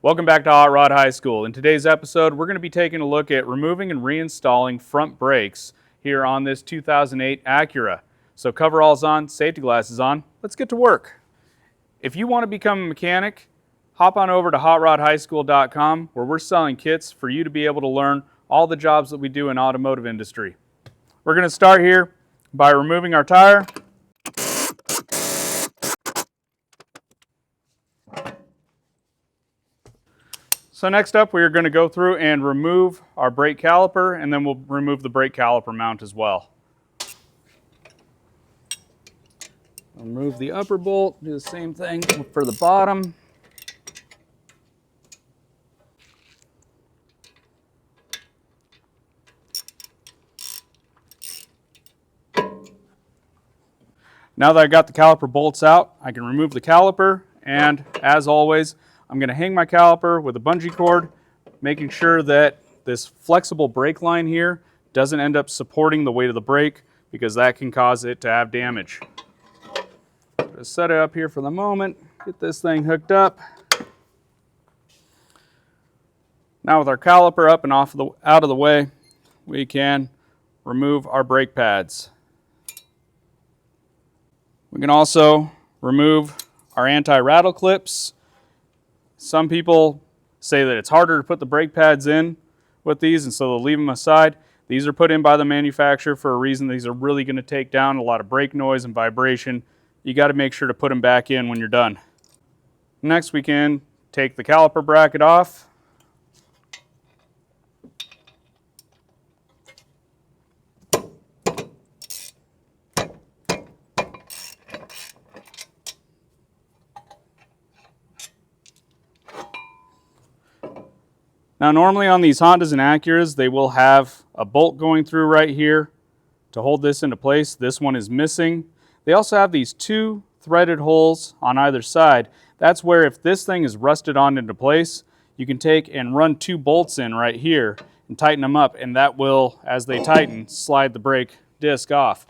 Welcome back to Hot Rod High School. In today's episode, we're going to be taking a look at removing and reinstalling front brakes here on this 2008 Acura. So coveralls on, safety glasses on, let's get to work. If you want to become a mechanic, hop on over to hotrodhighschool.com where we're selling kits for you to be able to learn all the jobs that we do in automotive industry. We're going to start here by removing our tire. So next up, we are going to go through and remove our brake caliper, and then we'll remove the brake caliper mount as well. Remove the upper bolt, do the same thing for the bottom. Now that I got the caliper bolts out, I can remove the caliper, and as always, I'm going to hang my caliper with a bungee cord, making sure that this flexible brake line here doesn't end up supporting the weight of the brake, because that can cause it to have damage. Just set it up here for the moment, get this thing hooked up. Now with our caliper up and out of the way, we can remove our brake pads. We can also remove our anti-rattle clips. Some people say that it's harder to put the brake pads in with these, and so they'll leave them aside. These are put in by the manufacturer for a reason. These are really going to take down a lot of brake noise and vibration. You got to make sure to put them back in when you're done. Next, we can take the caliper bracket off. Now normally on these Hondas and Acuras, they will have a bolt going through right here to hold this into place. This one is missing. They also have these two threaded holes on either side. That's where if this thing is rusted on into place, you can take and run two bolts in right here and tighten them up, and that will, as they tighten, slide the brake disc off.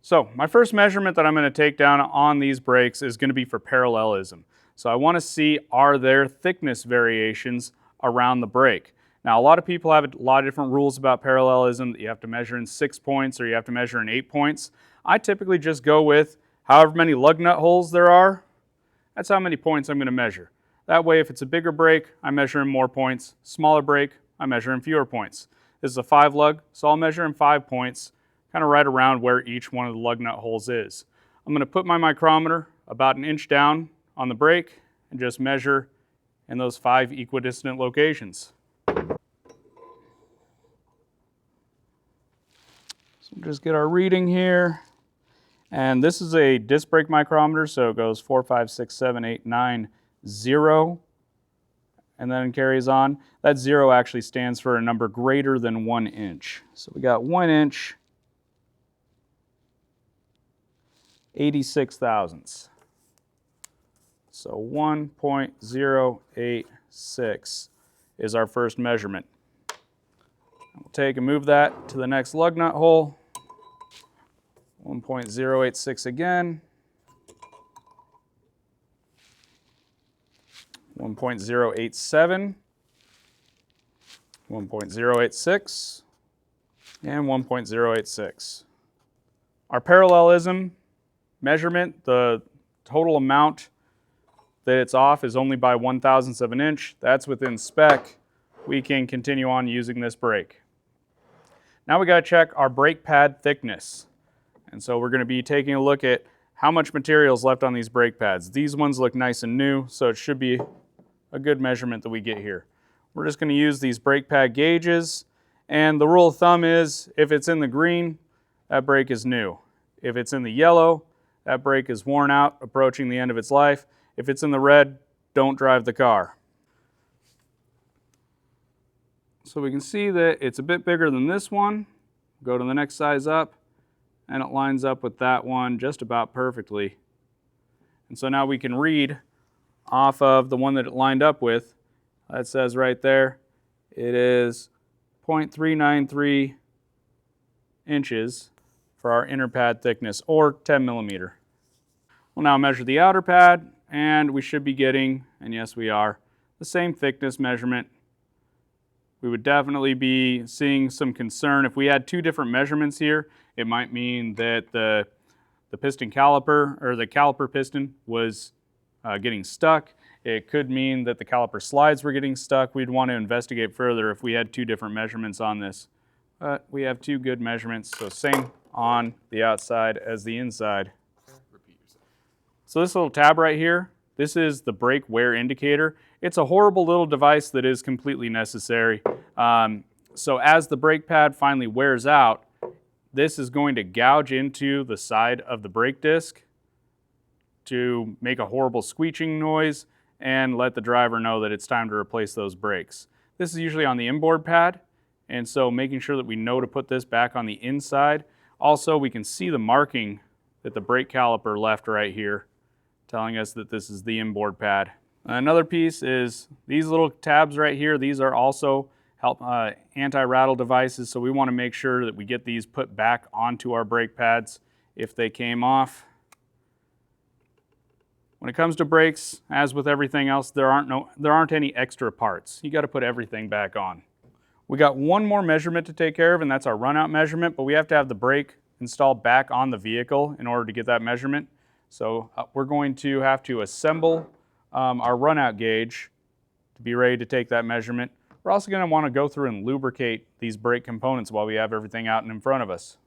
So my first measurement that I'm going to take down on these brakes is going to be for parallelism. So I want to see, are there thickness variations around the brake? Now a lot of people have a lot of different rules about parallelism, that you have to measure in 6 points or you have to measure in 8 points. I typically just go with however many lug nut holes there are, that's how many points I'm going to measure. That way if it's a bigger brake, I measure in more points. Smaller brake, I measure in fewer points. This is a 5 lug, so I'll measure in 5 points, kind of right around where each one of the lug nut holes is. I'm going to put my micrometer about 1 inch down on the brake and just measure in those 5 equidistant locations. So we'll just get our reading here. And this is a disc brake micrometer, so it goes 4, 5, 6, 7, 8, 9, 0, and then carries on. That 0 actually stands for a number greater than 1 inch. So we got 1 inch, 86 thousandths. So 1.086 is our first measurement. We'll take and move that to the next lug nut hole. 1.086 again. 1.087. 1.086. And 1.086. Our parallelism measurement, the total amount that it's off is only by 1/1000th of an inch. That's within spec. We can continue on using this brake. Now we got to check our brake pad thickness. And so we're going to be taking a look at how much material is left on these brake pads. These ones look nice and new, so it should be a good measurement that we get here. We're just going to use these brake pad gauges, and the rule of thumb is if it's in the green, that brake is new. If it's in the yellow, that brake is worn out, approaching the end of its life. If it's in the red, don't drive the car. So we can see that it's a bit bigger than this one. Go to the next size up, and it lines up with that one just about perfectly. And so now we can read off of the one that it lined up with. That says right there, it is 0.393 inches for our inner pad thickness, or 10 millimeter. We'll now measure the outer pad, and we should be getting, and yes we are, the same thickness measurement. We would definitely be seeing some concern. If we had two different measurements here, it might mean that the piston caliper, or the caliper piston, was getting stuck. It could mean that the caliper slides were getting stuck. We'd want to investigate further if we had two different measurements on this. But we have two good measurements, so same on the outside as the inside. So this little tab right here, this is the brake wear indicator. It's a horrible little device that is completely necessary. So as the brake pad finally wears out, this is going to gouge into the side of the brake disc to make a horrible squeaking noise and let the driver know that it's time to replace those brakes. This is usually on the inboard pad, and so making sure that we know to put this back on the inside. Also, we can see the marking that the brake caliper left right here, telling us that this is the inboard pad. Another piece is these little tabs right here. These are also anti-rattle devices, so we want to make sure that we get these put back onto our brake pads if they came off. When it comes to brakes, as with everything else, there aren't any extra parts. You got to put everything back on. We got one more measurement to take care of, and that's our runout measurement, but we have to have the brake installed back on the vehicle in order to get that measurement. So we're going to have to assemble our runout gauge to be ready to take that measurement. We're also going to want to go through and lubricate these brake components while we have everything out and in front of us.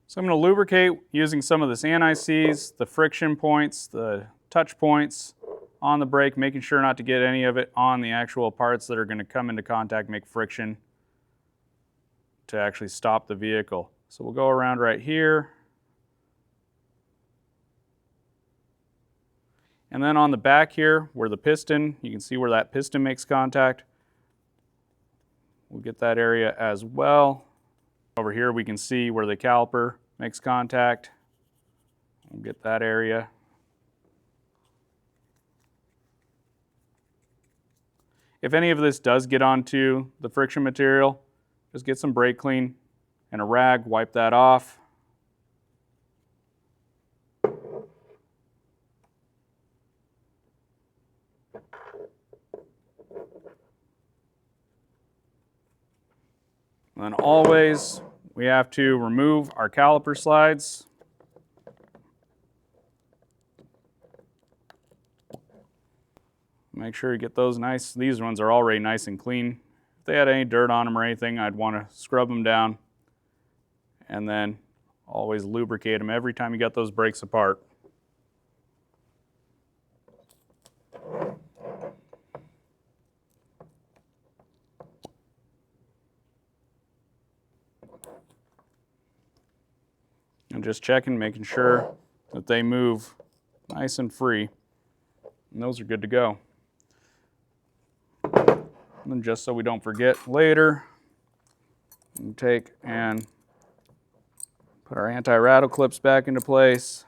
So I'm going to lubricate using some of this anti-seize, the friction points, the touch points on the brake, making sure not to get any of it on the actual parts that are going to come into contact, make friction to actually stop the vehicle. So we'll go around right here. And then on the back here, where the piston, you can see where that piston makes contact. We'll get that area as well. Over here we can see where the caliper makes contact. We'll get that area. If any of this does get onto the friction material, just get some brake clean and a rag, wipe that off. And then always we have to remove our caliper slides. Make sure you get those nice. These ones are already nice and clean. If they had any dirt on them or anything, I'd want to scrub them down. And then always lubricate them every time you get those brakes apart. And just checking, making sure that they move nice and free. And those are good to go. And then just so we don't forget later, we take and put our anti-rattle clips back into place.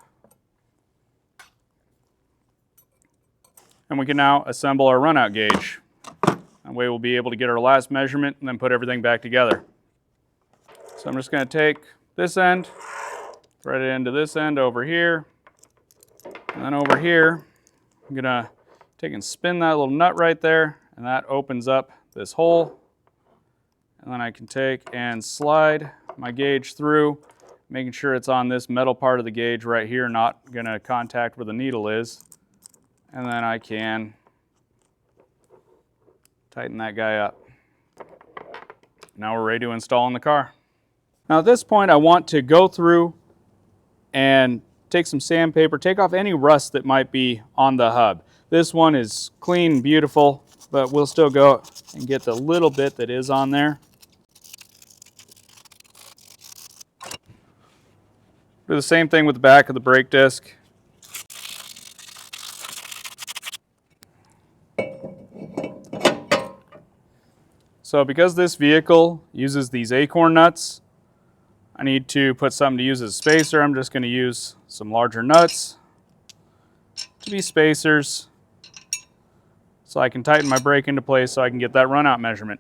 And we can now assemble our runout gauge. That way we'll be able to get our last measurement and then put everything back together. So I'm just going to take this end, thread it into this end over here, and then over here, I'm going to take and spin that little nut right there, and that opens up this hole. And then I can take and slide my gauge through, making sure it's on this metal part of the gauge right here, not going to contact where the needle is. And then I can tighten that guy up. Now we're ready to install in the car. Now at this point I want to go through and take some sandpaper, take off any rust that might be on the hub. This one is clean and beautiful, but we'll still go and get the little bit that is on there. Do the same thing with the back of the brake disc. So because this vehicle uses these acorn nuts, I need to put something to use as a spacer. I'm just going to use some larger nuts to be spacers so I can tighten my brake into place so I can get that runout measurement.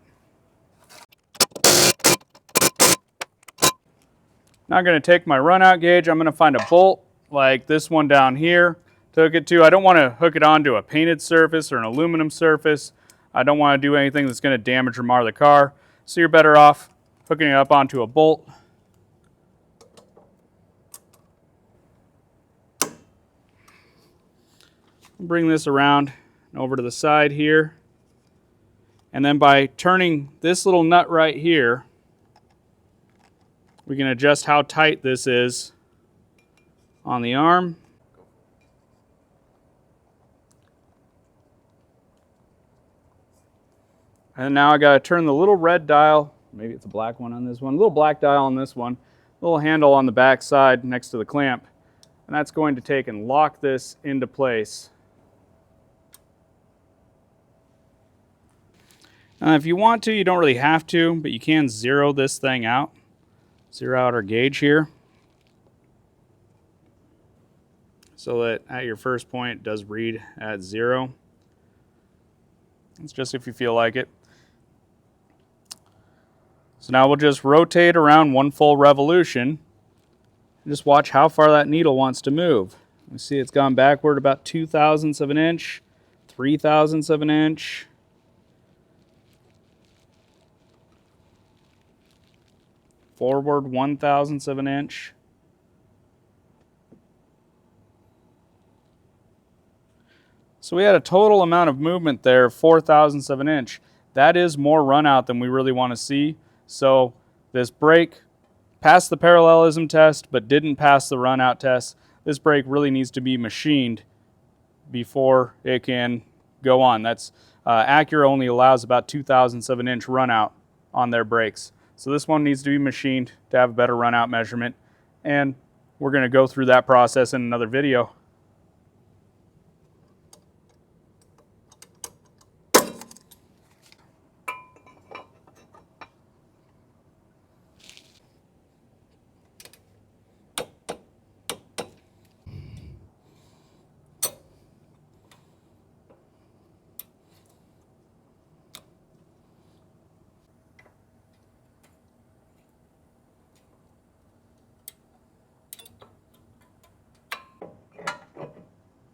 Now I'm going to take my runout gauge. I'm going to find a bolt like this one down here to hook it to. I don't want to hook it onto a painted surface or an aluminum surface. I don't want to do anything that's going to damage or mar the car. So you're better off hooking it up onto a bolt. Bring this around and over to the side here. And then by turning this little nut right here, we can adjust how tight this is on the arm. And now I got to turn the little red dial, maybe it's a black one on this one, little black dial on this one, little handle on the back side next to the clamp. And that's going to take and lock this into place. If you want to, you don't really have to, but you can zero this thing out. Zero out our gauge here. So that at your first point it does read at 0. It's just if you feel like it. So now we'll just rotate around 1 full revolution. And just watch how far that needle wants to move. You see it's gone backward about 0.02 of an inch, 0.03 of an inch. Forward 0.01 of an inch. So we had a total amount of movement there of 0.04 of an inch. That is more runout than we really want to see. So this brake passed the parallelism test but didn't pass the runout test. This brake really needs to be machined before it can go on. That's Acura only allows about 0.02 of an inch runout on their brakes. So this one needs to be machined to have a better runout measurement. And we're going to go through that process in another video.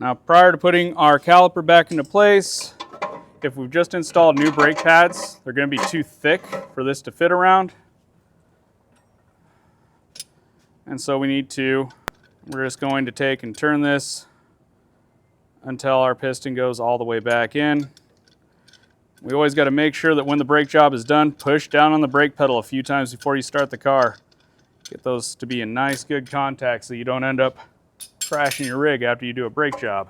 Now, prior to putting our caliper back into place, if we've just installed new brake pads, they're going to be too thick for this to fit around. And so we're just going to take and turn this until our piston goes all the way back in. We always got to make sure that when the brake job is done, push down on the brake pedal a few times before you start the car. Get those to be in nice, good contact so you don't end up crashing your rig after you do a brake job.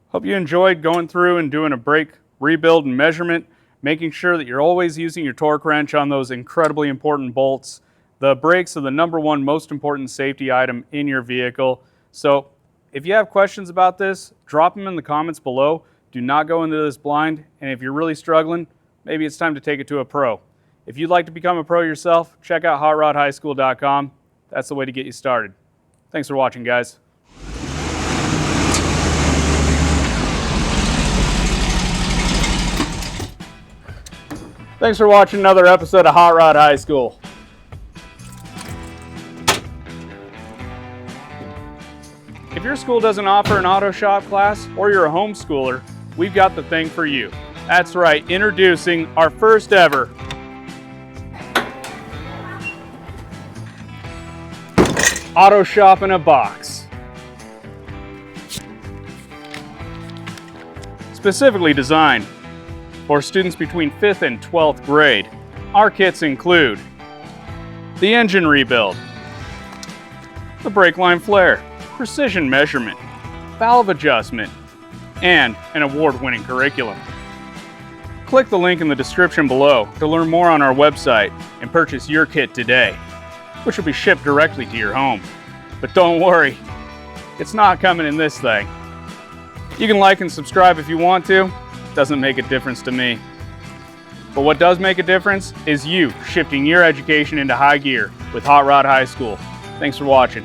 Hope you enjoyed going through and doing a brake rebuild and measurement, making sure that you're always using your torque wrench on those incredibly important bolts. The brakes are the #1 most important safety item in your vehicle. So if you have questions about this, drop them in the comments below. Do not go into this blind. And if you're really struggling, maybe it's time to take it to a pro. If you'd like to become a pro yourself, check out hotrodhighschool.com. That's the way to get you started. Thanks for watching, guys. Thanks for watching another episode of Hot Rod High School. If your school doesn't offer an auto shop class or you're a homeschooler, we've got the thing for you. That's right, introducing our first ever auto shop in a box. Specifically designed for students between 5th and 12th grade. Our kits include the engine rebuild, the brake line flare, precision measurement, valve adjustment, and an award-winning curriculum. Click the link in the description below to learn more on our website and purchase your kit today, which will be shipped directly to your home. But don't worry, it's not coming in this thing. You can like and subscribe if you want to. doesn't make a difference to me. But what does make a difference is you shifting your education into high gear with Hot Rod High School. Thanks for watching.